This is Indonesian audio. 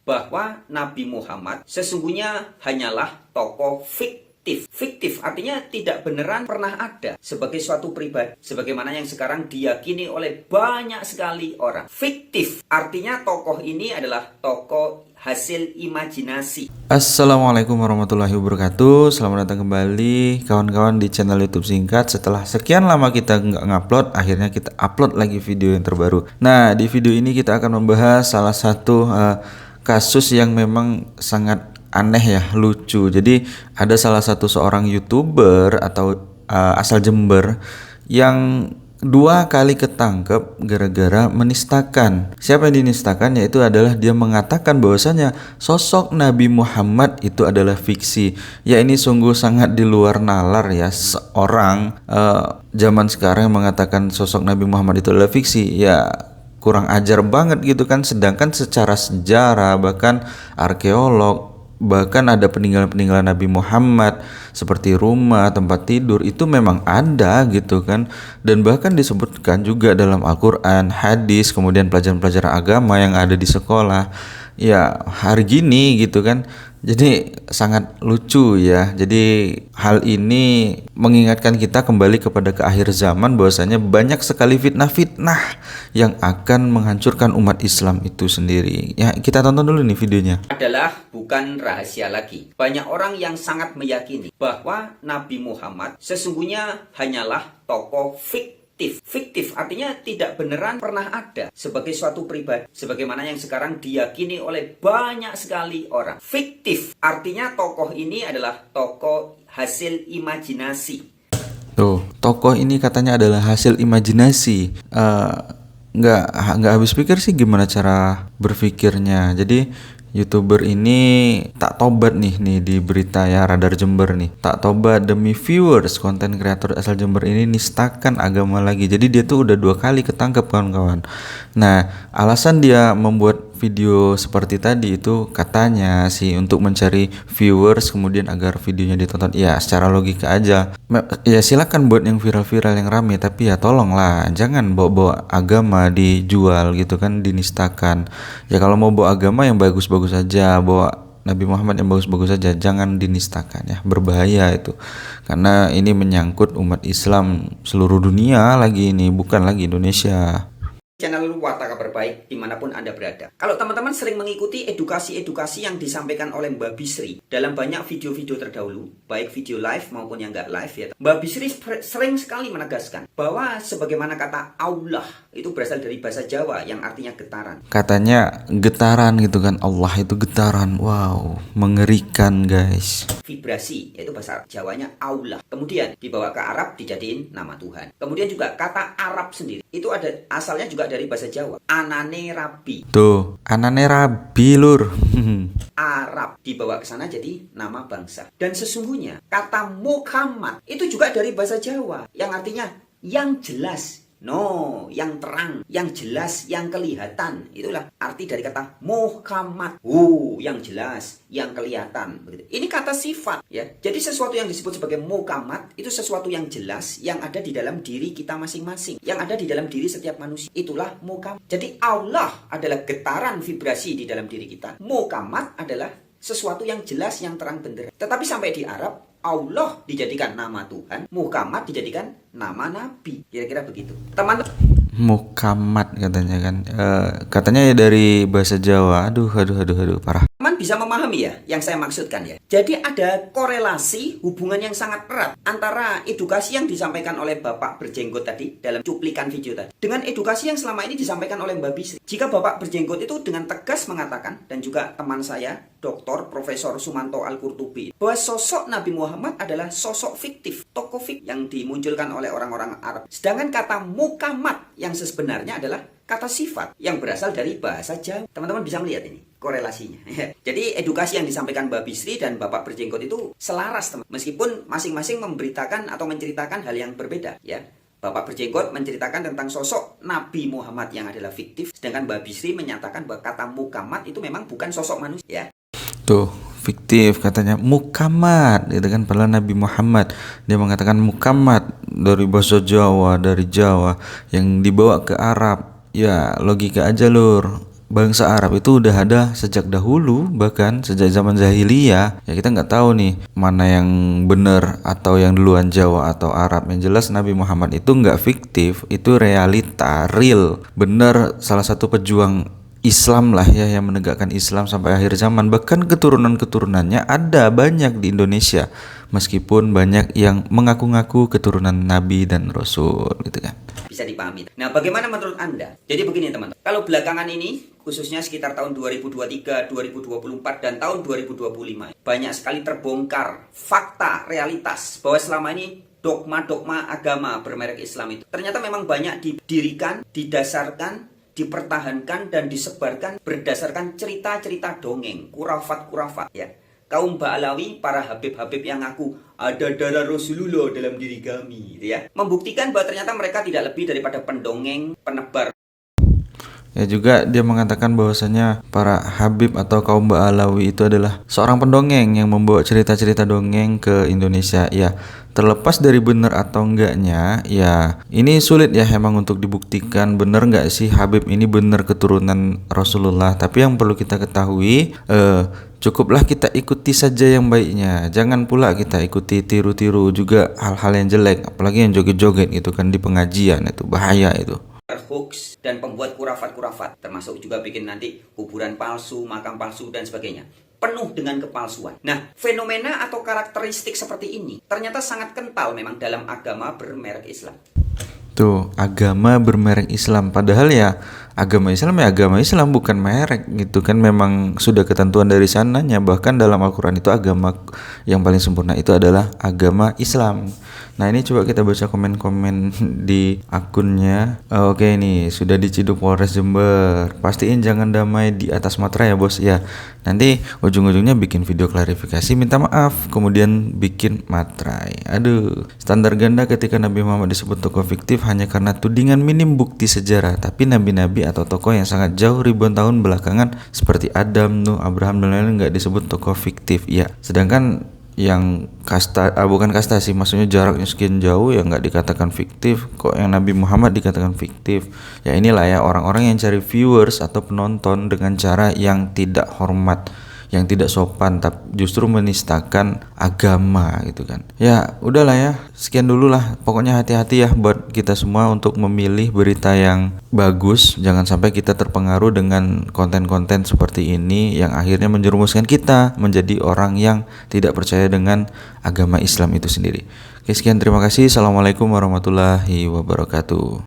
bahwa Nabi Muhammad sesungguhnya hanyalah tokoh fiktif. Fiktif artinya tidak beneran pernah ada sebagai suatu pribadi, sebagaimana yang sekarang diyakini oleh banyak sekali orang. Fiktif artinya tokoh ini adalah tokoh hasil imajinasi. Assalamualaikum warahmatullahi wabarakatuh. Selamat datang kembali kawan-kawan di channel YouTube Singkat. Setelah sekian lama kita nggak ngupload, akhirnya kita upload lagi video yang terbaru. Nah, di video ini kita akan membahas salah satu kasus yang memang sangat aneh ya, lucu. Jadi ada salah satu seorang YouTuber atau asal Jember yang 2 kali ketangkep gara-gara menistakan. Siapa yang dinistakan? Yaitu adalah dia mengatakan bahwasanya sosok Nabi Muhammad itu adalah fiksi. Ya, ini sungguh sangat di luar nalar ya, seorang zaman sekarang yang mengatakan sosok Nabi Muhammad itu adalah fiksi. Ya kurang ajar banget gitu kan. Sedangkan secara sejarah bahkan arkeolog, bahkan ada peninggalan-peninggalan Nabi Muhammad seperti rumah, tempat tidur itu memang ada gitu kan. Dan bahkan disebutkan juga dalam Al-Quran, hadis, kemudian pelajaran-pelajaran agama yang ada di sekolah ya hari gini gitu kan. Jadi sangat lucu ya. Jadi hal ini mengingatkan kita kembali kepada ke akhir zaman, bahwasanya banyak sekali fitnah-fitnah yang akan menghancurkan umat Islam itu sendiri. Ya, kita tonton dulu nih videonya. Adalah bukan rahasia lagi. Banyak orang yang sangat meyakini bahwa Nabi Muhammad sesungguhnya hanyalah tokoh fiktif. Fiktif artinya tidak beneran pernah ada sebagai suatu pribadi, sebagaimana yang sekarang diyakini oleh banyak sekali orang. Fiktif artinya tokoh ini adalah tokoh hasil imajinasi. Tuh, tokoh ini katanya adalah hasil imajinasi. Nggak habis pikir sih gimana cara berpikirnya. Jadi YouTuber ini tak tobat nih di berita ya Radar Jember nih. Tak tobat demi viewers, konten kreator asal Jember ini nistakan agama lagi. Jadi dia tuh udah 2 kali ketangkep kawan-kawan. Nah, alasan dia membuat video seperti tadi itu katanya sih untuk mencari viewers, kemudian agar videonya ditonton. Ya secara logika aja. Ya silakan buat yang viral-viral yang rame, tapi ya tolonglah jangan bawa-bawa agama dijual gitu kan, dinistakan. Ya kalau mau bawa agama yang bagus-bagus aja, bawa Nabi Muhammad yang bagus-bagus saja, jangan dinistakan ya, berbahaya itu. Karena ini menyangkut umat Islam seluruh dunia lagi, ini bukan lagi Indonesia. Channel Warta Kabar Baik dimanapun Anda berada. Kalau teman-teman sering mengikuti edukasi-edukasi yang disampaikan oleh Mbak Bisri dalam banyak video-video terdahulu, baik video live maupun yang nggak live ya, Mbak Bisri sering sekali menegaskan bahwa sebagaimana kata Allah itu berasal dari bahasa Jawa yang artinya getaran. Katanya getaran gitu kan, Allah itu getaran. Wow, mengerikan guys. Vibrasi, yaitu bahasa Jawanya Allah. Kemudian dibawa ke Arab dijadiin nama Tuhan. Kemudian juga kata Arab sendiri itu ada asalnya juga dari bahasa Jawa, anane rabi. Tuh, anane rabi lur. Arab dibawa ke sana jadi nama bangsa. Dan sesungguhnya kata Muhammad itu juga dari bahasa Jawa yang artinya yang jelas. No, yang terang, yang jelas, yang kelihatan. Itulah arti dari kata Muhammad. Yang jelas, yang kelihatan. Begitu. Ini kata sifat ya. Jadi sesuatu yang disebut sebagai Muhammad itu sesuatu yang jelas yang ada di dalam diri kita masing-masing, yang ada di dalam diri setiap manusia. Itulah Muhammad. Jadi Allah adalah getaran vibrasi di dalam diri kita. Muhammad adalah sesuatu yang jelas, yang terang benderang. Tetapi sampai di Arab, Allah dijadikan nama Tuhan, Muhammad dijadikan nama Nabi. Kira-kira begitu. Teman-teman, Muhammad katanya kan. Katanya ya dari bahasa Jawa. Aduh, parah. bisa memahami ya yang saya maksudkan ya. Jadi ada korelasi hubungan yang sangat erat antara edukasi yang disampaikan oleh Bapak Berjenggot tadi dalam cuplikan video tadi dengan edukasi yang selama ini disampaikan oleh Mbak Bisri. Jika Bapak Berjenggot itu dengan tegas mengatakan, dan juga teman saya Dr. Profesor Sumanto Al-Qurtubi, bahwa sosok Nabi Muhammad adalah sosok fiktif, tokoh fiktif yang dimunculkan oleh orang-orang Arab. Sedangkan kata Muhammad yang sebenarnya adalah kata sifat yang berasal dari bahasa Jawa. Teman-teman bisa melihat ini korelasinya. Jadi edukasi yang disampaikan Mbak Bisri dan Bapak Berjenggot itu selaras, teman. Meskipun masing-masing memberitakan atau menceritakan hal yang berbeda, ya. Bapak Berjenggot menceritakan tentang sosok Nabi Muhammad yang adalah fiktif, sedangkan Mbak Bisri menyatakan bahwa kata Muhammad itu memang bukan sosok manusia, ya. Tuh, fiktif katanya Muhammad, gitu kan, padahal Nabi Muhammad. Dia mengatakan Muhammad dari bahasa Jawa, dari Jawa yang dibawa ke Arab. Ya, logika aja lur. bangsa Arab itu udah ada sejak dahulu, bahkan sejak zaman jahiliyah. Ya kita nggak tahu nih mana yang benar atau yang duluan Jawa atau Arab. Yang jelas Nabi Muhammad itu nggak fiktif, itu realita, real, benar, salah satu pejuang Islam lah ya, yang menegakkan Islam sampai akhir zaman. Bahkan keturunan-keturunannya ada banyak di Indonesia, meskipun banyak yang mengaku-ngaku keturunan Nabi dan Rasul gitu kan. Bisa dipahami. Nah, bagaimana menurut Anda? Jadi begini teman-teman, kalau belakangan ini, khususnya sekitar tahun 2023, 2024, dan tahun 2025, banyak sekali terbongkar fakta, realitas, bahwa selama ini dogma-dogma agama bermerek Islam itu ternyata memang banyak didirikan, didasarkan, dipertahankan, dan disebarkan berdasarkan cerita-cerita dongeng, kurafat-kurafat ya. Kaum Ba'alawi, para habib-habib yang ngaku ada darah Rasulullah dalam diri kami gitu ya, membuktikan bahwa ternyata mereka tidak lebih daripada pendongeng, penebar. Ya juga dia mengatakan bahwasanya para habib atau kaum Ba'alawi itu adalah seorang pendongeng yang membawa cerita-cerita dongeng ke Indonesia. Ya, terlepas dari benar atau enggaknya, ya ini sulit ya emang untuk dibuktikan benar enggak sih Habib ini benar keturunan Rasulullah. Tapi yang perlu kita ketahui, cukuplah kita ikuti saja yang baiknya. Jangan pula kita ikuti tiru-tiru juga hal-hal yang jelek, apalagi yang joget-joget gitu kan di pengajian, itu bahaya itu. Hoax dan pembuat kurafat-kurafat, termasuk juga bikin nanti kuburan palsu, makam palsu, dan sebagainya, penuh dengan kepalsuan. Nah, fenomena atau karakteristik seperti ini ternyata sangat kental memang dalam agama bermerek Islam. Tuh, agama bermerek Islam, padahal ya agama Islam bukan merek gitu kan, memang sudah ketentuan dari sananya. Bahkan dalam Al-Quran itu agama yang paling sempurna itu adalah agama Islam. Nah ini coba kita baca komen-komen di akunnya. Oke, ini sudah diciduk Polres Jember, pastiin jangan damai di atas materai ya bos ya. Nanti ujung-ujungnya bikin video klarifikasi minta maaf, kemudian bikin materai. Aduh, standar ganda ketika Nabi Muhammad disebut tokoh fiktif hanya karena tudingan minim bukti sejarah. Tapi nabi-nabi atau tokoh yang sangat jauh ribuan tahun belakangan seperti Adam, Nuh, Abraham dan lain-lain nggak disebut tokoh fiktif ya. Sedangkan yang bukan kasta sih, maksudnya jaraknya sekian jauh ya nggak dikatakan fiktif. Kok yang Nabi Muhammad dikatakan fiktif? Ya inilah ya orang-orang yang cari viewers atau penonton dengan cara yang tidak hormat, yang tidak sopan, tapi justru menistakan agama gitu kan. Ya udahlah ya, sekian dulu lah. Pokoknya hati-hati ya buat kita semua untuk memilih berita yang bagus. Jangan sampai kita terpengaruh dengan konten-konten seperti ini yang akhirnya menjerumuskan kita menjadi orang yang tidak percaya dengan agama Islam itu sendiri. Oke, sekian, terima kasih. Assalamualaikum warahmatullahi wabarakatuh.